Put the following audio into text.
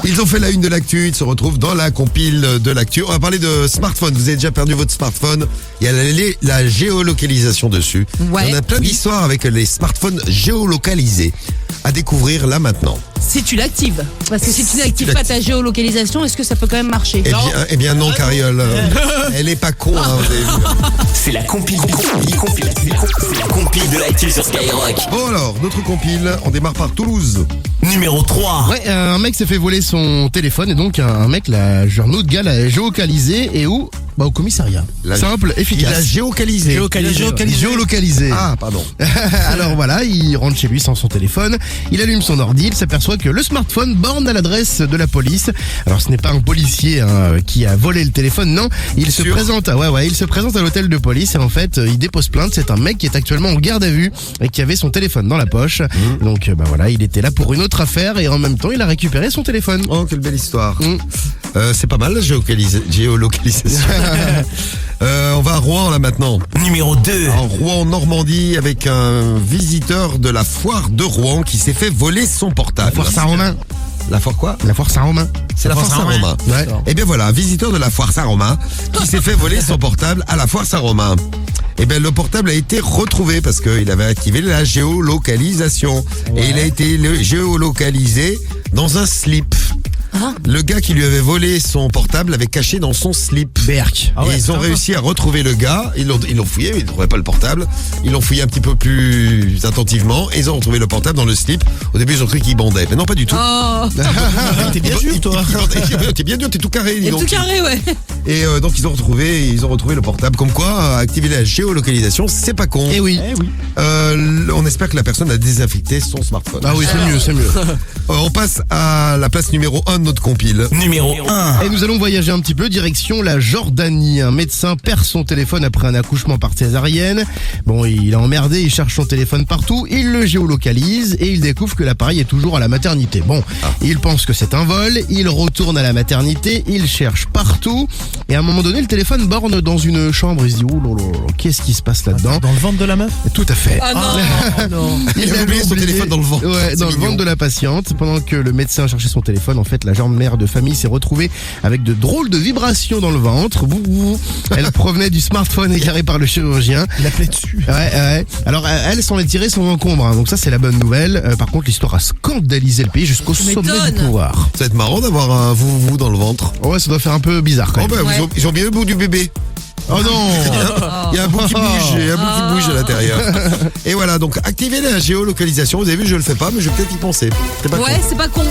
Ils ont fait la une de l'actu, ils se retrouvent dans la compile de l'actu. On va parler de smartphone. Vous avez déjà perdu votre smartphone. Il y a la géolocalisation dessus. Ouais. On a plein d'histoires avec les smartphones géolocalisés à découvrir là maintenant. Si tu l'actives. Parce que si tu Si n'actives tu pas ta géolocalisation, est-ce que ça peut quand même marcher? Eh bien non, Cariole. Elle est pas con, hein, vous avez vu. C'est la compile de l'actu sur Skyrock. Bon alors, notre compile, on démarre par Toulouse. Numéro 3. Ouais, un mec s'est fait voler son téléphone et donc un mec, un autre gars l'a géolocalisé et où? Bah au commissariat. Simple, Il efficace. a géocalisé. Géolocalisé. Ah, pardon. Alors voilà, il rentre chez lui sans son téléphone, il allume son ordi, il s'aperçoit que le smartphone borne à l'adresse de la police. Alors ce n'est pas un policier qui a volé le téléphone, non, il se présente à l'hôtel de police et en fait il dépose plainte. C'est un mec qui est actuellement en garde à vue et qui avait son téléphone dans la poche. Donc bah voilà, il était là pour une autre affaire et en même temps il a récupéré son téléphone. Oh, quelle belle histoire. C'est pas mal la géolocalisation. On va à Rouen là maintenant. Numéro 2. En Rouen, Normandie, avec un visiteur de la foire de Rouen qui s'est fait voler son portable. La foire Saint-Romain. La foire quoi? La foire Saint-Romain. C'est la foire Saint-Romain. Ouais. Et bien voilà, un visiteur de la foire Saint-Romain qui s'est fait voler son portable à la foire Saint-Romain. Et bien le portable a été retrouvé parce qu'il avait activé la géolocalisation. Et il a été géolocalisé dans un slip. Le gars qui lui avait volé son portable l'avait caché dans son slip. Berk. Et ils ont réussi à retrouver le gars. Ils l'ont fouillé, mais ils ne trouvaient pas le portable. Ils l'ont fouillé un petit peu plus attentivement. Et ils ont retrouvé le portable dans le slip. Au début, ils ont cru qu'il bandait. Mais non, pas du tout. Oh, T'es bien sûr, toi. T'es bien dur, t'es tout carré. dis et donc. tout carré, ouais. Et donc, ils ont retrouvé le portable. Comme quoi, activer la géolocalisation, c'est pas con. Eh oui. On espère que la personne a désinfecté son smartphone. Ah oui, c'est mieux. On passe à la place numéro 1 de notre compile. Numéro 1. Et nous allons voyager un petit peu direction la Jordanie. Un médecin perd son téléphone après un accouchement par césarienne. Bon, il a emmerdé, il cherche son téléphone partout, il le géolocalise et il découvre que l'appareil est toujours à la maternité. Bon, il pense que c'est un vol, il retourne à la maternité, il cherche partout et à un moment donné, le téléphone borne dans une chambre. Il se dit, oh là là, qu'est-ce qui se passe là-dedans? Dans le ventre de la meuf? Tout à fait. Ah non. Il a oublié son téléphone dans le ventre. Ouais, C'est dans le mignon. ventre de la patiente. Pendant que le médecin cherchait son téléphone, en fait, la jeune mère de famille s'est retrouvée avec de drôles de vibrations dans le ventre. Elle provenait du smartphone éclairé par le chirurgien. Il appelait dessus. Ouais. Alors, elle s'en est tirée sans encombre. Donc ça, c'est la bonne nouvelle. Par contre, l'histoire a scandalisé le pays jusqu'au sommet m'étonnes. du pouvoir. Ça va être marrant d'avoir un vous dans le ventre. Ouais, ça doit faire un peu bizarre quand Oh même. bah, Ouais. ils ont bien le bout du bébé. Oh non. Il y a un bout qui bouge, il y a un bout qui bouge à l'intérieur. Et voilà, donc activez la géolocalisation. Vous avez vu, je le fais pas, mais je vais peut-être y penser. C'est pas con. Ouais, c'est pas con.